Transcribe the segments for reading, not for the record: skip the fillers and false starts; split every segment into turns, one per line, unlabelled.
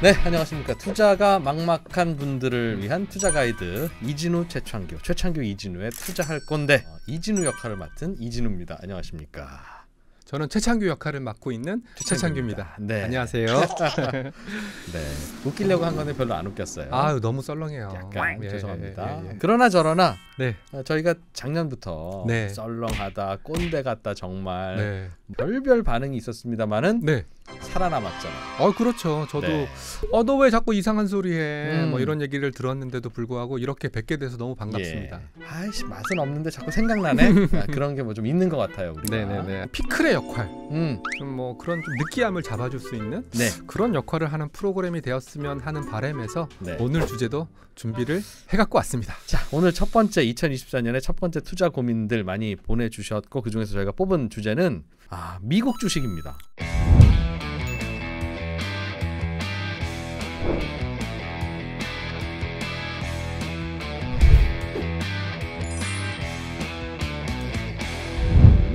네, 안녕하십니까. 투자가 막막한 분들을 위한 투자 가이드 이진우 최창규 이진우의 투자할 건데 이진우 역할을 맡은 이진우입니다. 안녕하십니까.
저는 최창규 역할을 맡고 있는 최창규입니다.
네.
안녕하세요.
네, 웃기려고 한 건데 별로 안 웃겼어요.
아유, 너무 썰렁해요.
약간 죄송합니다. 그러나 저러나
네.
저희가 작년부터
네.
썰렁하다, 꼰대 같다 정말
네.
별별 반응이 있었습니다만은
네.
살아남았잖아요.
그렇죠. 저도
네.
너 왜 자꾸 이상한 소리 해? 뭐 이런 얘기를 들었는데도 불구하고 이렇게 뵙게 돼서 너무 반갑습니다.
예. 아이씨, 맛은 없는데 자꾸 생각나네. 그런 게 뭐 좀 있는 것 같아요. 우리가.
네네네. 피클의 역할,
좀
뭐 그런 좀 느끼함을 잡아줄 수 있는
네.
그런 역할을 하는 프로그램이 되었으면 하는 바람에서
네.
오늘 주제도 준비를 해갖고 왔습니다.
자, 오늘 첫 번째 2024년에 첫 번째 투자 고민들 많이 보내주셨고 그 중에서 저희가 뽑은 주제는 미국 주식입니다.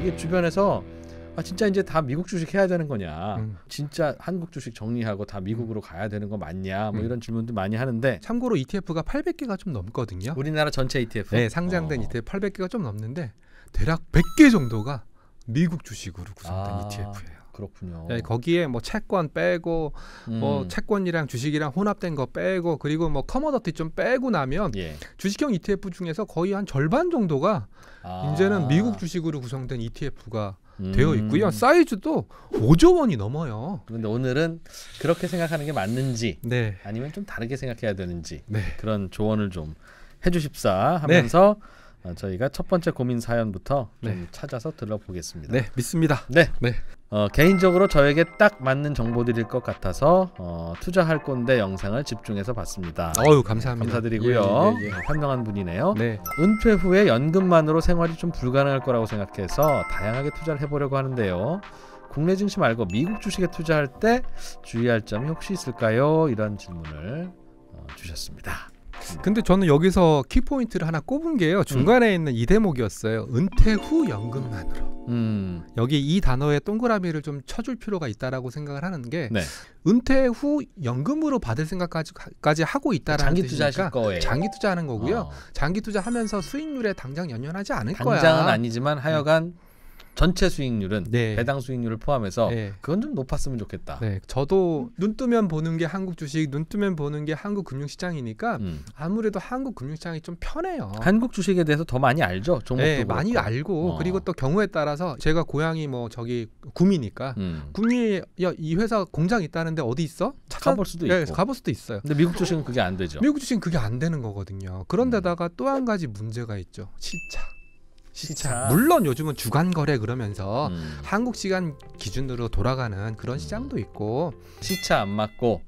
이게 주변에서 진짜 이제 다 미국 주식 해야 되는 거냐, 진짜 한국 주식 정리하고 다 미국으로 가야 되는 거 맞냐, 뭐 이런 질문도 많이 하는데,
참고로 ETF가 800개가 좀 넘거든요.
우리나라 전체 ETF?
네, 상장된 ETF 800개가 좀 넘는데 대략 100개 정도가 미국 주식으로 구성된 ETF예요.
그렇군요.
네, 거기에 뭐 채권 빼고 뭐 채권이랑 주식이랑 혼합된 거 빼고 그리고 뭐 커머더티 좀 빼고 나면 주식형 ETF 중에서 거의 한 절반 정도가 이제는 미국 주식으로 구성된 ETF가 되어 있고요. 사이즈도 5조 원이 넘어요.
그런데 오늘은 그렇게 생각하는 게 맞는지,
네.
아니면 좀 다르게 생각해야 되는지,
네.
그런 조언을 좀 해주십사 하면서 저희가 첫 번째 고민 사연부터 좀 찾아서 들어보겠습니다.
네, 믿습니다.
네. 개인적으로 저에게 딱 맞는 정보들일 것 같아서 투자할 건데 영상을 집중해서 봤습니다.
감사합니다.
감사드리고요.
예.
현명한 분이네요.
네.
은퇴 후에 연금만으로 생활이 좀 불가능할 거라고 생각해서 다양하게 투자를 해보려고 하는데요. 국내 증시 말고 미국 주식에 투자할 때 주의할 점이 혹시 있을까요? 이런 질문을 주셨습니다.
근데 저는 여기서 키포인트를 하나 꼽은 게요. 중간에 있는 이 대목이었어요. 은퇴 후 연금만으로. 여기 이 단어에 동그라미를 좀 쳐줄 필요가 있다라고 생각을 하는 게, 은퇴 후 연금으로 받을 생각까지 하고 있다라는
장기
뜻이니까
투자하실 거예요.
장기 투자하는 거고요. 장기 투자하면서 수익률에 당장 연연하지 않을 거야.
당장은 아니지만 하여간 전체 수익률은 배당 수익률을 포함해서 그건 좀 높았으면 좋겠다.
네, 저도 눈 뜨면 보는 게 한국 주식, 눈 뜨면 보는 게 한국 금융시장이니까 아무래도 한국 금융시장이 좀 편해요.
한국 주식에 대해서 더 많이 알죠? 종목도
많이 알고 그리고 또 경우에 따라서 제가 고향이 뭐 저기 구미니까 구미에 이 회사 공장 있다는데 어디 있어?
가볼 수도 있고.
가볼 수도 있어요.
근데 미국 주식은 그게 안 되죠.
미국 주식은 그게 안 되는 거거든요. 그런데다가 또 한 가지 문제가 있죠. 시차. 물론 요즘은 주간 거래 그러면서 한국 시간 기준으로 돌아가는 그런 시장도 있고,
시차 안 맞고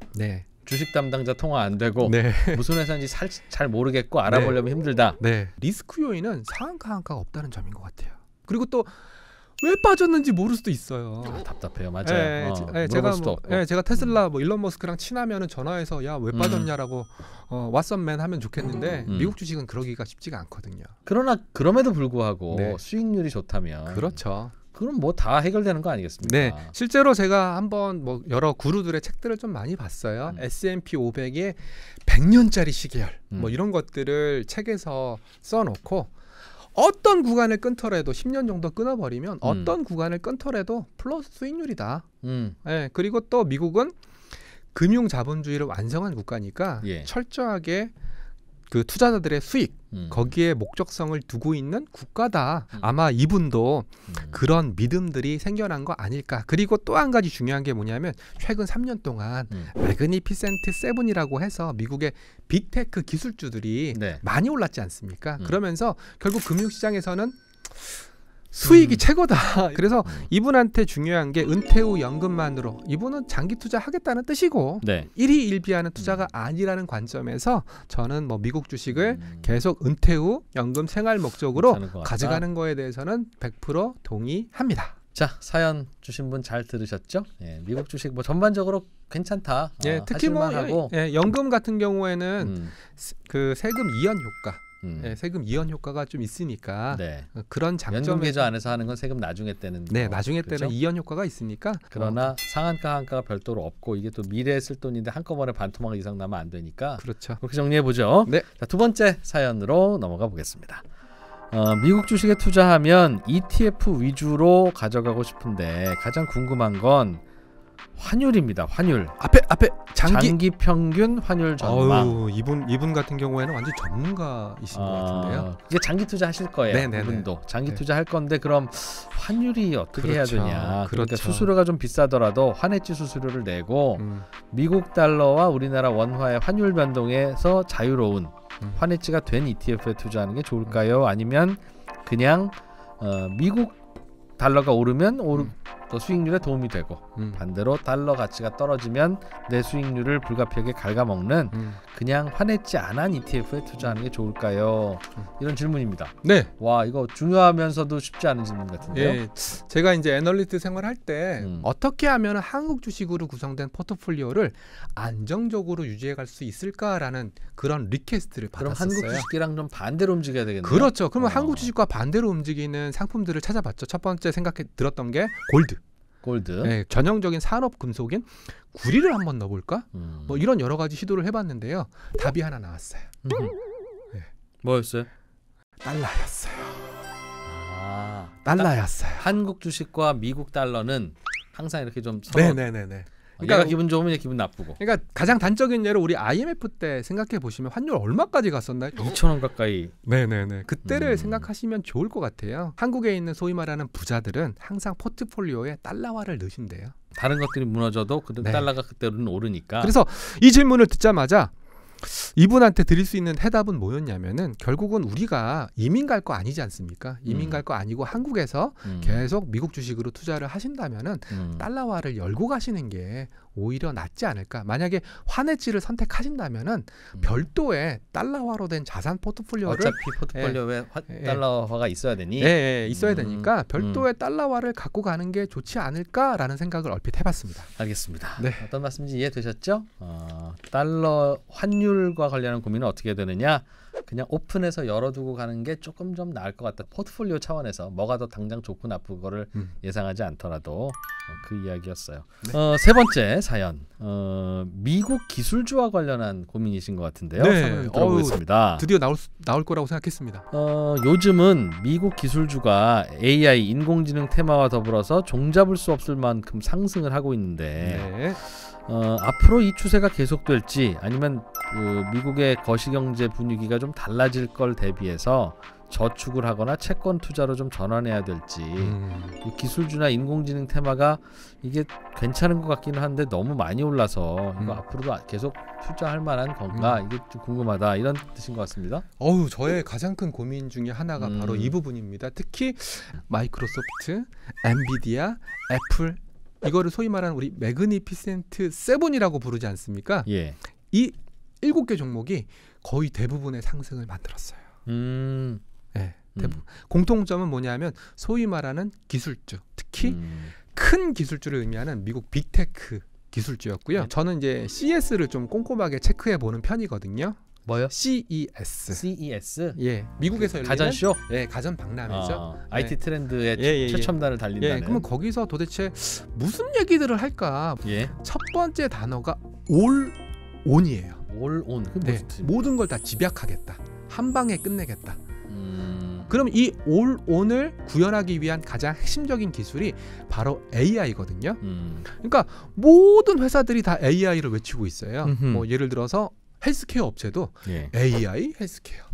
주식 담당자 통화 안 되고 무슨 회사인지 잘 모르겠고 알아보려면 힘들다.
리스크 요인은 상한가 하한가가 없다는 점인 것 같아요. 그리고 또 왜 빠졌는지 모를 수도 있어요.
답답해요. 맞아요.
제가 테슬라 뭐 일론 머스크랑 친하면은 전화해서 야 왜 빠졌냐라고 왓썸맨 하면 좋겠는데 미국 주식은 그러기가 쉽지가 않거든요.
그러나 그럼에도 불구하고 수익률이 좋다면
그렇죠.
그럼 뭐 다 해결되는 거 아니겠습니까?
네, 실제로 제가 한번 뭐 여러 구루들의 책들을 좀 많이 봤어요. S&P 500의 100년짜리 시계열 뭐 이런 것들을 책에서 써놓고 어떤 구간을 끊더라도 10년 정도 끊어버리면 어떤 구간을 끊더라도 플러스 수익률이다. 그리고 또 미국은 금융 자본주의를 완성한 국가니까 철저하게 그 투자자들의 수익 거기에 목적성을 두고 있는 국가다. 아마 이분도 그런 믿음들이 생겨난 거 아닐까. 그리고 또 한 가지 중요한 게 뭐냐면 최근 3년 동안 매그니피센트 세븐이라고 해서 미국의 빅테크 기술주들이 많이 올랐지 않습니까? 그러면서 결국 금융시장에서는 수익이 최고다. 그래서 이분한테 중요한 게 은퇴 후 연금만으로, 이분은 장기 투자 하겠다는 뜻이고 일희일비하는 투자가 아니라는 관점에서 저는 뭐 미국 주식을 계속 은퇴 후 연금 생활 목적으로 가져가는 거에 대해서는 100% 동의합니다.
자, 사연 주신 분 잘 들으셨죠? 미국 주식 뭐 전반적으로 괜찮다.
특히 뭐 연금 같은 경우에는 그 세금 이연 효과, 예, 세금 이연 효과가 좀 있으니까
네.
그런 장점에
연금 계좌 안에서 하는 건 세금 나중에 떼는
네,
거.
나중에
그렇죠?
때는 이연 효과가 있으니까
그러나 상한가 하한가가 별도로 없고 이게 또 미래에 쓸 돈인데 한꺼번에 반토막 이상 나면 안 되니까
그렇죠.
그렇게 정리해 보죠.
네.
자, 두 번째 사연으로 넘어가 보겠습니다. 미국 주식에 투자하면 ETF 위주로 가져가고 싶은데 가장 궁금한 건 환율입니다. 환율.
앞에
장기 평균 환율 전망.
어우, 이분 같은 경우에는 완전 전문가이신 것 같은데요.
이게 장기 투자 하실 거예요.
네네네.
이분도 장기
네.
투자 할 건데 그럼 환율이 어떻게
그렇죠.
해야 되냐. 그러니까
그렇죠.
수수료가 좀 비싸더라도 환해지 수수료를 내고 미국 달러와 우리나라 원화의 환율 변동에서 자유로운 환해지가 된 ETF에 투자하는 게 좋을까요? 아니면 그냥 미국 달러가 오르면 또 수익률에 도움이 되고 반대로 달러 가치가 떨어지면 내 수익률을 불가피하게 갉아먹는 그냥 환해지 안 한 ETF에 투자하는 게 좋을까요? 이런 질문입니다.
네.
와, 이거 중요하면서도 쉽지 않은 질문 같은데요.
예, 제가 이제 애널리스트 생활할 때
음.
어떻게 하면 한국 주식으로 구성된 포트폴리오를 안정적으로 유지해갈 수 있을까라는 그런 리퀘스트를
그럼
받았었어요.
한국 주식이랑 좀 반대로 움직여야 되겠네요.
그렇죠. 그러면 한국 주식과 반대로 움직이는 상품들을 찾아봤죠. 첫 번째 생각해 들었던 게 골드.
골드.
네, 전형적인 산업 금속인 구리를 한번 넣어볼까? 뭐 이런 여러 가지 시도를 해봤는데요. 답이 하나 나왔어요. 네.
뭐였어요?
달러였어요.
아,
달러였어요.
한국 주식과 미국 달러는 항상 이렇게 좀 서로
네네네네.
얘가 기분 좋으면 얘 기분 나쁘고.
그러니까 가장 단적인 예로 우리 IMF 때 생각해 보시면 환율 얼마까지 갔었나요?
2,000원 가까이.
네네네. 그때를 생각하시면 좋을 것 같아요. 한국에 있는 소위 말하는 부자들은 항상 포트폴리오에 달러화를 넣으신대요.
다른 것들이 무너져도 그
네.
달러가 그때로는 오르니까.
그래서 이 질문을 듣자마자 이분한테 드릴 수 있는 해답은 뭐였냐면은 결국은 우리가 이민 갈 거 아니지 않습니까? 이민 갈 거 아니고 한국에서 계속 미국 주식으로 투자를 하신다면은 달러화를 열고 가시는 게 오히려 낫지 않을까? 만약에 환해지를 선택하신다면은 별도의 달러화로 된 자산 포트폴리오를
어차피 포트폴리오에 달러화가 있어야 되니.
있어야 되니까 별도의 달러화를 갖고 가는 게 좋지 않을까라는 생각을 얼핏 해봤습니다.
알겠습니다.
네.
어떤 말씀인지 이해되셨죠? 달러 환율과 관련한 고민은 어떻게 해야 되느냐? 그냥 오픈해서 열어두고 가는 게 조금 좀 나을 것 같다. 포트폴리오 차원에서 뭐가 더 당장 좋고 나쁜 거를 예상하지 않더라도 그 이야기였어요.
네.
세 번째 사연. 미국 기술주와 관련한 고민이신 것 같은데요.
네.
한번 들어보겠습니다.
드디어 나올 거라고 생각했습니다.
요즘은 미국 기술주가 AI 인공지능 테마와 더불어서 종잡을 수 없을 만큼 상승을 하고 있는데
네.
앞으로 이 추세가 계속될지 아니면 미국의 거시경제 분위기가 좀 달라질 걸 대비해서 저축을 하거나 채권 투자로 좀 전환해야 될지 이 기술주나 인공지능 테마가 이게 괜찮은 것 같기는 한데 너무 많이 올라서 이거 앞으로도 계속 투자할 만한 건가 이게 좀 궁금하다 이런 뜻인 것 같습니다.
저의 가장 큰 고민 중에 하나가 바로 이 부분입니다. 특히 마이크로소프트, 엔비디아, 애플 이거를 소위 말하는 우리 매그니피센트 세븐이라고 부르지 않습니까?
예.
이 7개 종목이 거의 대부분의 상승을 만들었어요. 네, 대부분. 공통점은 뭐냐면 소위 말하는 기술주, 특히 큰 기술주를 의미하는 미국 빅테크 기술주였고요.
네.
저는 이제 CES를 좀 꼼꼼하게 체크해 보는 편이거든요.
뭐요?
CES.
CES?
예, 미국에서 열리는
가전쇼?
예, 가전 박람회죠.
IT 트렌드의
예.
최첨단을 달린다는.
예, 그러면 거기서 도대체 무슨 얘기들을 할까?
예.
첫 번째 단어가 올온이에요.
올온.
네, 모든 걸 다 집약하겠다. 한 방에 끝내겠다.
그럼
이 올온을 구현하기 위한 가장 핵심적인 기술이 바로 AI거든요. 그러니까 모든 회사들이 다 AI를 외치고 있어요. 뭐 예를 들어서 헬스케어 업체도 AI 헬스케어,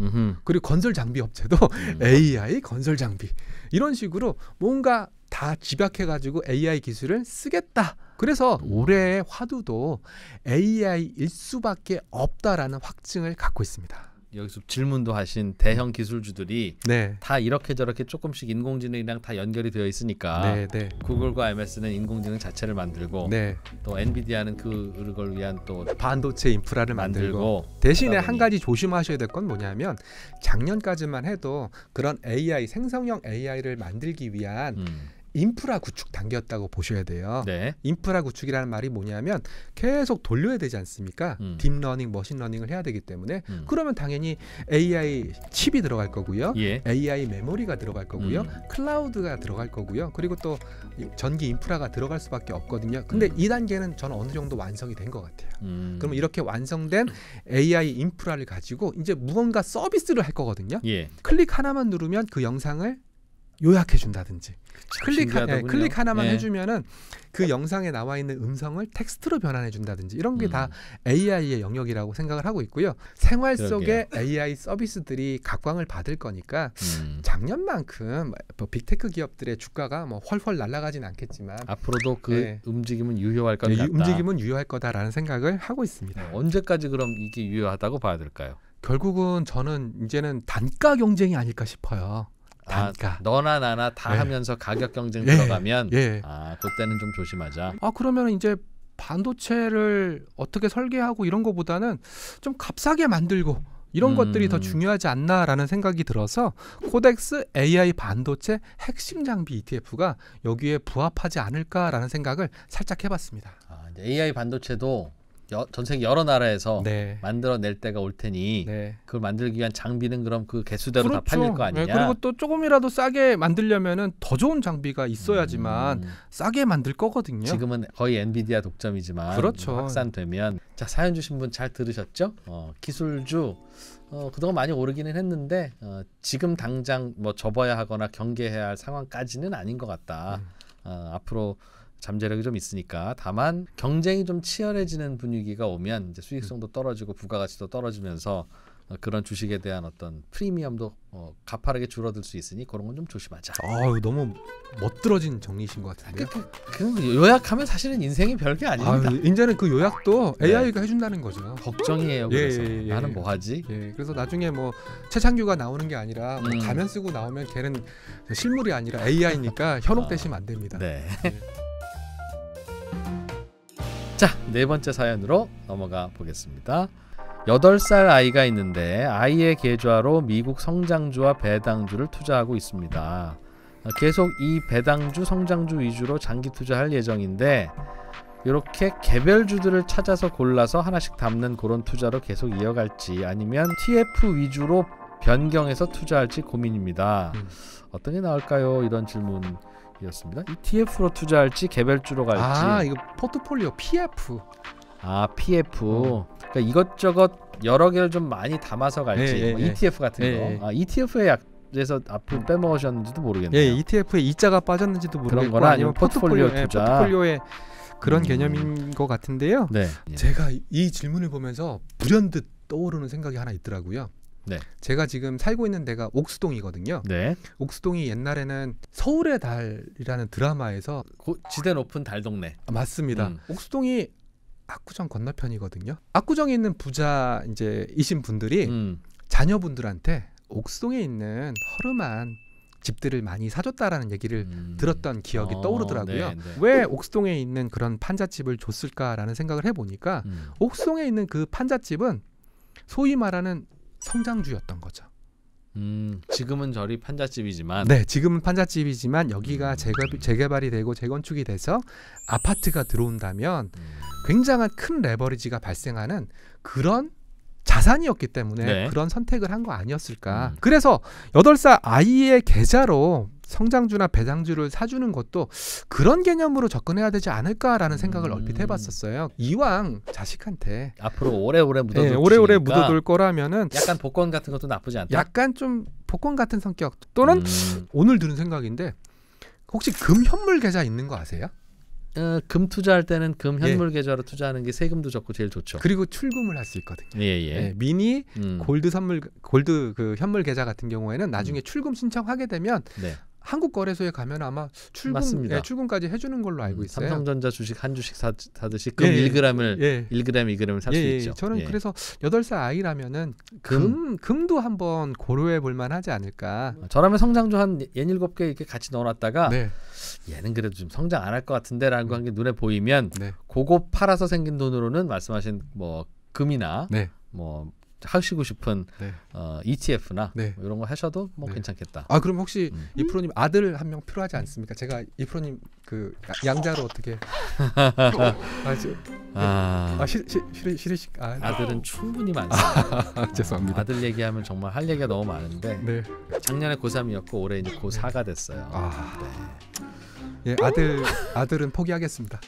그리고 건설 장비 업체도 AI 건설 장비, 이런 식으로 뭔가 다 집약해가지고 AI 기술을 쓰겠다. 그래서 올해의 화두도 AI일 수밖에 없다라는 확증을 갖고 있습니다.
여기서 질문도 하신 대형 기술주들이
네.
다 이렇게 저렇게 조금씩 인공지능이랑 다 연결이 되어 있으니까
네.
구글과 MS는 인공지능 자체를 만들고
네.
또 엔비디아는 그걸 위한 또
반도체 인프라를 만들고 대신에 한 가지 조심하셔야 될 건 뭐냐면 작년까지만 해도 그런 AI 생성형 AI를 만들기 위한 인프라 구축 단계였다고 보셔야 돼요.
네.
인프라 구축이라는 말이 뭐냐면 계속 돌려야 되지 않습니까? 딥러닝, 머신러닝을 해야 되기 때문에 그러면 당연히 AI 칩이 들어갈 거고요.
예.
AI 메모리가 들어갈 거고요. 클라우드가 들어갈 거고요. 그리고 또 전기 인프라가 들어갈 수밖에 없거든요. 근데 이 단계는 저는 어느 정도 완성이 된 것 같아요. 그럼 이렇게 완성된 AI 인프라를 가지고 이제 무언가 서비스를 할 거거든요.
예.
클릭 하나만 누르면 그 영상을 요약해 준다든지 클릭 하나만
예.
해주면은 그 영상에 나와 있는 음성을 텍스트로 변환해 준다든지 이런 게 다 AI의 영역이라고 생각을 하고 있고요. 생활 속에 AI 서비스들이 각광을 받을 거니까 작년만큼 뭐 빅테크 기업들의 주가가 뭐 헐헐 날아가진 않겠지만
앞으로도 그
네.
움직임은 유효할 것 같다.
움직임은 유효할 거다라는 생각을 하고 있습니다.
언제까지 그럼 이게 유효하다고 봐야 될까요?
결국은 저는 이제는 단가 경쟁이 아닐까 싶어요. 단가.
너나 나나 다
예.
하면서 가격 경쟁
예.
들어가면
예.
그때는 좀 조심하자.
그러면 이제 반도체를 어떻게 설계하고 이런 거보다는 좀 값싸게 만들고 이런 것들이 더 중요하지 않나라는 생각이 들어서 코덱스 AI 반도체 핵심 장비 ETF가 여기에 부합하지 않을까라는 생각을 살짝 해봤습니다.
이제 AI 반도체도 전 세계 여러 나라에서
네.
만들어낼 때가 올 테니
네.
그걸 만들기 위한 장비는 그럼 그 개수대로 다 팔릴 거 아니냐.
네, 그리고 또 조금이라도 싸게 만들려면은 더 좋은 장비가 있어야지만 싸게 만들 거거든요.
지금은 거의 엔비디아 독점이지만
그렇죠.
확산되면 자 사연 주신 분 잘 들으셨죠? 기술주 그동안 많이 오르기는 했는데 지금 당장 뭐 접어야 하거나 경계해야 할 상황까지는 아닌 것 같다. 앞으로 잠재력이 좀 있으니까 다만 경쟁이 좀 치열해지는 분위기가 오면 이제 수익성도 떨어지고 부가가치도 떨어지면서 그런 주식에 대한 어떤 프리미엄도 가파르게 줄어들 수 있으니 그런 건 좀 조심하자.
너무 멋들어진 정리신 것 같은데요.
그 요약하면 사실은 인생이 별게 아닙니다.
이제는 그 요약도
네.
AI가 해준다는 거죠.
걱정이에요. 그래서 나는 뭐 하지?
그래서 나중에 뭐 최창규가 나오는 게 아니라 뭐 가면 쓰고 나오면 걔는 실물이 아니라 AI니까 현혹되시면 안 됩니다.
네. 자, 네 번째 사연으로 넘어가 보겠습니다. 8살 아이가 있는데 아이의 계좌로 미국 성장주와 배당주를 투자하고 있습니다. 계속 이 배당주, 성장주 위주로 장기 투자할 예정인데 이렇게 개별주들을 찾아서 골라서 하나씩 담는 그런 투자로 계속 이어갈지 아니면 TF 위주로 변경해서 투자할지 고민입니다. 어떤 게 나을까요? 이런 질문이었습니다. ETF로 투자할지 개별주로 갈지.
이거 포트폴리오 PF.
PF. 그러니까 이것저것 여러 개를 좀 많이 담아서 갈지. ETF 같은 거. ETF에 약에서 앞을 빼먹으셨는지도 모르겠네요.
ETF에 이자가 빠졌는지도 모르겠고
그런 거나 아니면 포트폴리오 투자.
포트폴리오의 그런 개념인 것 같은데요.
네.
제가 이 질문을 보면서 불현듯 떠오르는 생각이 하나 있더라고요.
네.
제가 지금 살고 있는 데가 옥수동이거든요.
네.
옥수동이 옛날에는 서울의 달이라는 드라마에서
지대 높은 달 동네.
맞습니다. 옥수동이 압구정 건너편이거든요. 압구정에 있는 부자 이신 분들이 자녀분들한테 옥수동에 있는 허름한 집들을 많이 사줬다라는 얘기를 들었던 기억이 떠오르더라고요.
네.
왜 옥수동에 있는 그런 판잣집을 줬을까라는 생각을 해보니까 옥수동에 있는 그 판잣집은 소위 말하는 성장주였던 거죠.
지금은 저리 판잣집이지만
네, 지금은 판잣집이지만 여기가 재개발이 되고 재건축이 돼서 아파트가 들어온다면 굉장한 큰 레버리지가 발생하는 그런 자산이었기 때문에 그런 선택을 한 거 아니었을까. 그래서 8살 아이의 계좌로 성장주나 배당주를 사주는 것도 그런 개념으로 접근해야 되지 않을까라는 생각을 얼핏 해봤었어요. 이왕 자식한테
앞으로 오래오래 묻어둘
오래오래 묻어둘 거라면은
약간 복권 같은 것도 나쁘지 않다.
약간 좀 복권 같은 성격 또는 오늘 드는 생각인데 혹시 금 현물 계좌 있는 거 아세요?
금 투자할 때는 금 현물 계좌로 투자하는 게 세금도 적고 제일 좋죠.
그리고 출금을 할 수 있거든요. 미니 골드 그 현물 계좌 같은 경우에는 나중에 출금 신청하게 되면 한국 거래소에 가면 아마 출금까지 해주는 걸로 알고 있어요.
삼성전자 주식 한 주식 사듯이 금 1g을 1g을 살 수 있죠.
저는 그래서 8살 아이라면은 금도 한번 고려해 볼 만하지 않을까.
저라면 성장주 한 67개 이렇게 같이 넣어놨다가 얘는 그래도 좀 성장 안 할 것 같은데라는 한 게 눈에 보이면 그거 팔아서 생긴 돈으로는 말씀하신 뭐 금이나 뭐 하시고 싶은
네.
ETF나
네.
이런 거 하셔도 뭐
네.
괜찮겠다.
아 그럼 혹시 이프로님 아들 한 명 필요하지 않습니까? 제가 이프로님 그 양자로 어떻게
아들은 충분히 많습니다.
죄송합니다.
아들 얘기하면 정말 할 얘기가 너무 많은데
네.
작년에 고3이었고 올해 이제 고4가 됐어요.
예, 아들은 포기하겠습니다.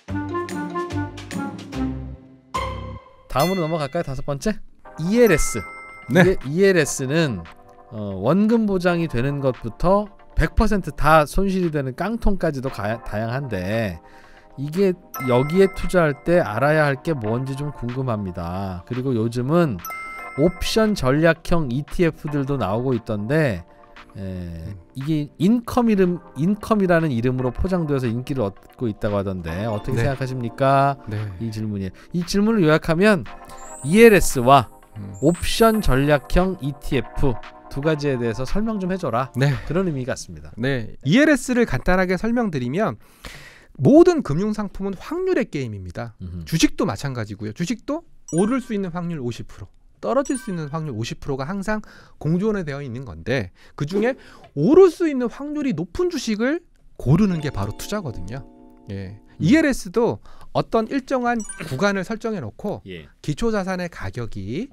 다음으로 넘어갈까요? 5번째 ELS.
네.
ELS는 원금 보장이 되는 것부터 100% 다 손실이 되는 깡통까지도 다양한데 이게 여기에 투자할 때 알아야 할 게 뭔지 좀 궁금합니다. 그리고 요즘은 옵션 전략형 ETF들도 나오고 있던데 이게 인컴이라는 이름으로 포장되어서 인기를 얻고 있다고 하던데 어떻게
네.
생각하십니까?
네.
이 질문이에요. 이 질문을 요약하면 ELS와 옵션 전략형 ETF 두 가지에 대해서 설명 좀 해줘라.
네.
그런 의미 같습니다.
네. ELS를 간단하게 설명드리면 모든 금융 상품은 확률의 게임입니다. 주식도 마찬가지고요. 주식도 오를 수 있는 확률 50%, 떨어질 수 있는 확률 50%가 항상 공존에 되어 있는 건데 그 중에 오를 수 있는 확률이 높은 주식을 고르는 게 바로 투자거든요. 예. ELS도 어떤 일정한 구간을 설정해 놓고 기초 자산의 가격이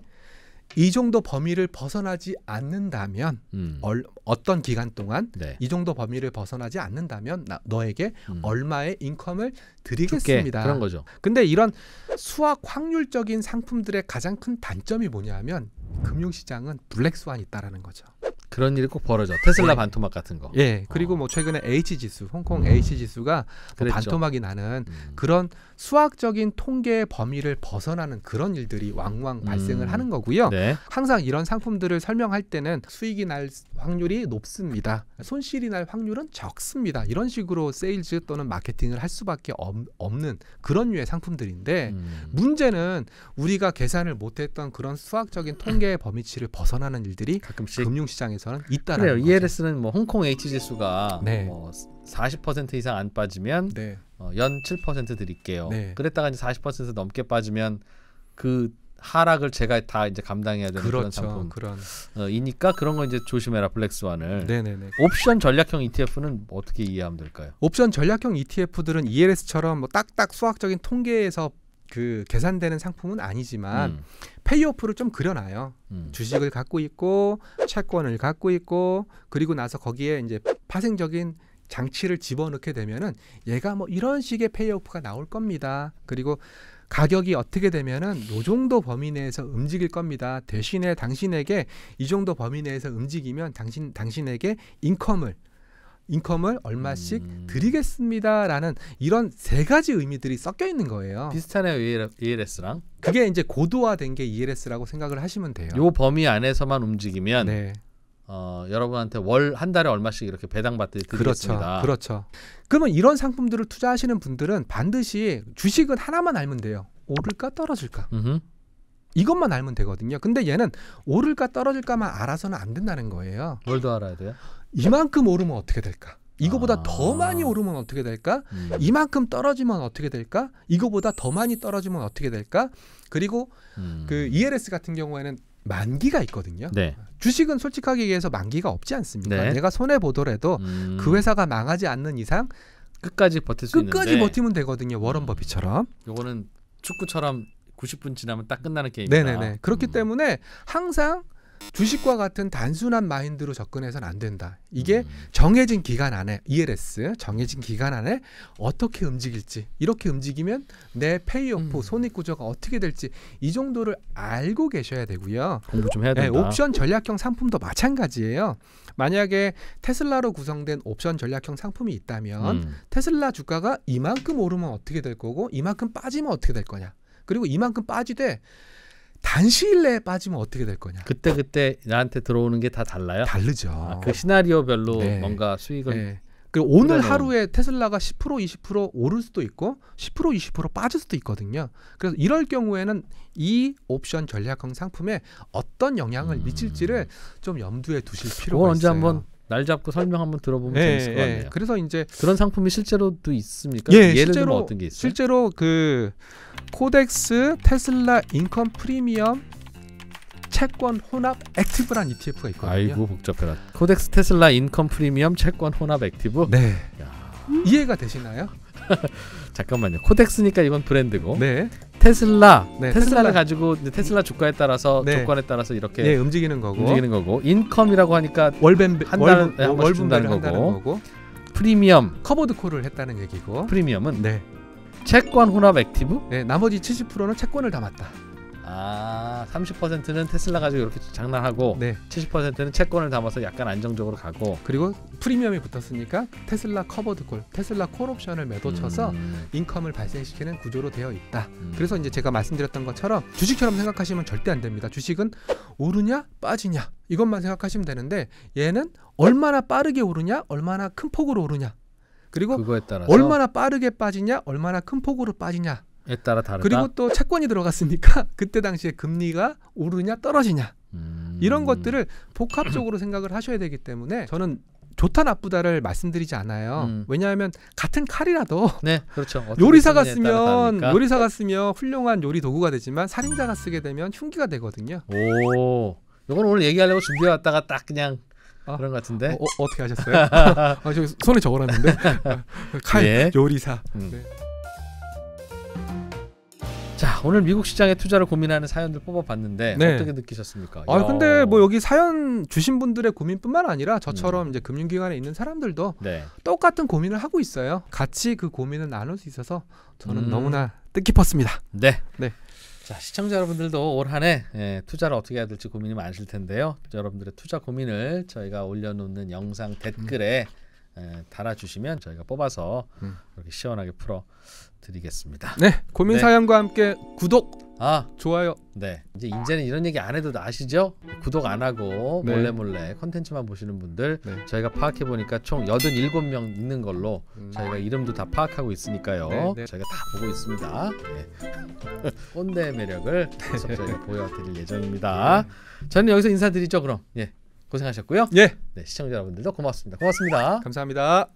이 정도 범위를 벗어나지 않는다면 어떤 기간 동안 이 정도 범위를 벗어나지 않는다면 너에게 얼마의 인컴을 드리겠습니다.
그런 거죠.
근데 이런 수학 확률적인 상품들의 가장 큰 단점이 뭐냐면 금융시장은 블랙스완이 있다라는 거죠.
그런 일이 꼭 벌어져. 테슬라 반토막 같은 거.
예. 그리고 뭐 최근에 H지수, 홍콩 H지수가 뭐 반토막이 나는 그런 수학적인 통계의 범위를 벗어나는 그런 일들이 왕왕 발생을 하는 거고요.
네.
항상 이런 상품들을 설명할 때는 수익이 날 확률이 높습니다. 손실이 날 확률은 적습니다. 이런 식으로 세일즈 또는 마케팅을 할 수밖에 없는 그런 류의 상품들인데 문제는 우리가 계산을 못했던 그런 수학적인 통계의 범위치를 벗어나는 일들이
가끔씩
금융시장에서는 있다라는
그래요.
거죠.
ELS는 뭐 홍콩 H지수가
네.
뭐 40% 이상 안 빠지면
네.
연 7% 드릴게요.
네.
그랬다가 이제 40% 넘게 빠지면 그 하락을 제가 다 이제 감당해야 되는 그런 상품. 이니까 그런 거 이제 조심해라 블랙스완을.
네네네.
옵션 전략형 ETF는 어떻게 이해하면 될까요?
옵션 전략형 ETF들은 ELS처럼 뭐 딱딱 수학적인 통계에서 그 계산되는 상품은 아니지만 페이오프를 좀 그려놔요. 주식을 갖고 있고 채권을 갖고 있고 그리고 나서 거기에 이제 파생적인 장치를 집어넣게 되면은 얘가 뭐 이런 식의 페이오프가 나올 겁니다. 그리고 가격이 어떻게 되면은 요 정도 범위 내에서 움직일 겁니다. 대신에 당신에게 이 정도 범위 내에서 움직이면 당신에게 인컴을 얼마씩 드리겠습니다라는 이런 세 가지 의미들이 섞여 있는 거예요.
비슷하네요. ELS랑.
그게 이제 고도화된 게 ELS라고 생각을 하시면 돼요.
요 범위 안에서만 움직이면
네.
여러분한테 월 한 달에 얼마씩 이렇게 배당받듯이 드리겠습니다.
그렇죠. 그러면 이런 상품들을 투자하시는 분들은 반드시 주식은 하나만 알면 돼요. 오를까 떨어질까. 이것만 알면 되거든요. 근데 얘는 오를까 떨어질까만 알아서는 안 된다는 거예요.
뭘 더 알아야 돼요?
이만큼 오르면 어떻게 될까? 이거보다 더 많이 오르면 어떻게 될까? 이만큼 떨어지면 어떻게 될까? 이거보다 더 많이 떨어지면 어떻게 될까? 그리고 그 ELS 같은 경우에는 만기가 있거든요.
네.
주식은 솔직하게 얘기해서 만기가 없지 않습니까?
네.
내가 손해 보더라도 그 회사가 망하지 않는 이상
끝까지 버틸 수 있는데
끝까지 버티면 되거든요. 워런 버핏처럼.
요거는 축구처럼 90분 지나면 딱 끝나는 게임이다.
네네네. 그렇기 때문에 항상 주식과 같은 단순한 마인드로 접근해서는 안 된다. 이게 정해진 기간 안에 ELS 정해진 기간 안에 어떻게 움직일지 이렇게 움직이면 내 페이오프 손익 구조가 어떻게 될지 이 정도를 알고 계셔야 되고요.
공부 좀 해야 된다.
네, 옵션 전략형 상품도 마찬가지예요. 만약에 테슬라로 구성된 옵션 전략형 상품이 있다면 테슬라 주가가 이만큼 오르면 어떻게 될 거고 이만큼 빠지면 어떻게 될 거냐. 그리고 이만큼 빠지되 단시일 내에 빠지면 어떻게 될 거냐.
그때 나한테 들어오는 게 다 달라요?
다르죠.
그 시나리오별로
네.
뭔가 수익을
네. 그리고 오늘 하루에 테슬라가 10% 20% 오를 수도 있고 10% 20% 빠질 수도 있거든요. 그래서 이럴 경우에는 이 옵션 전략형 상품에 어떤 영향을 미칠지를 좀 염두에 두실 필요가 있어요.
언제 한번 날 잡고 설명 한번 들어보면 재밌을 것 같네요.
그래서 이제
그런 상품이 실제로도 있습니까?
예를
실제로,
들면
어떤 게 있어요?
실제로 그 코덱스 테슬라 인컴 프리미엄 채권 혼합 액티브란 ETF가 있거든요.
아이고 복잡해라. 코덱스 테슬라 인컴 프리미엄 채권 혼합 액티브.
네.
야,
이해가 되시나요?
잠깐만요. 코덱스니까 이건 브랜드고.
네.
테슬라.
네,
테슬라를
테슬라.
가지고 이제 테슬라 주가에 따라서
네.
조건에 따라서 이렇게
네, 움직이는 거고.
움직이는 거고. 인컴이라고 하니까
월벤
한 달에 한 번씩
월분배를
준다는
한다는
거고.
거고.
프리미엄.
커버드 콜을 했다는 얘기고.
프리미엄은
네.
채권 혼합 액티브?
네, 나머지 70%는 채권을 담았다.
아, 30%는 테슬라 가지고 이렇게 장난하고
네.
70%는 채권을 담아서 약간 안정적으로 가고.
그리고 프리미엄이 붙었으니까 테슬라 커버드 콜, 테슬라 콜 옵션을 매도 쳐서 인컴을 발생시키는 구조로 되어 있다. 그래서 이제 제가 말씀드렸던 것처럼 주식처럼 생각하시면 절대 안 됩니다. 주식은 오르냐 빠지냐 이것만 생각하시면 되는데 얘는 얼마나 빠르게 오르냐 얼마나 큰 폭으로 오르냐 그리고
그거에 따라서
얼마나 빠르게 빠지냐 얼마나 큰 폭으로 빠지냐
에 따라 다르다.
그리고 또 채권이 들어갔으니까 그때 당시에 금리가 오르냐 떨어지냐 이런 것들을 복합적으로 생각을 하셔야 되기 때문에 저는 좋다 나쁘다를 말씀드리지 않아요. 왜냐하면 같은 칼이라도
네, 그렇죠.
요리사가
쓰느냐에 따라 다르니까.
쓰면 훌륭한 요리 도구가 되지만 살인자가 쓰게 되면 흉기가 되거든요.
오, 이건 오늘 얘기하려고 준비해 왔다가 딱 그냥
아,
그런 것 같은데.
어떻게 하셨어요? 아, 저 손에 적어놨는데 칼
예.
요리사. 네.
자, 오늘 미국 시장에 투자를 고민하는 사연들 뽑아봤는데
네.
어떻게 느끼셨습니까?
아
야.
근데 뭐 여기 사연 주신 분들의 고민뿐만 아니라 저처럼 이제 금융기관에 있는 사람들도
네.
똑같은 고민을 하고 있어요. 같이 그 고민을 나눌 수 있어서 저는 너무나 뜻깊었습니다.
네.
네.
자, 시청자 여러분들도 올 한 해 투자를 어떻게 해야 될지 고민이 많으실 텐데요. 여러분들의 투자 고민을 저희가 올려놓는 영상 댓글에 달아주시면 저희가 뽑아서 이렇게 시원하게 풀어드리겠습니다.
네, 고민
네.
사연과 함께 구독, 좋아요.
네, 이제는 이런 얘기 안 해도 아시죠? 구독 안 하고
네.
몰래 컨텐츠만 보시는 분들
네.
저희가 파악해 보니까 총 87명 있는 걸로 저희가 이름도 다 파악하고 있으니까요.
네, 네.
저희가 다 보고 있습니다. 네. 꼰대 매력을 계속 저희가 보여드릴 예정입니다. 저는 여기서 인사드리죠. 그럼 고생하셨고요.
예,
네, 시청자 여러분들도 고맙습니다. 고맙습니다.
감사합니다.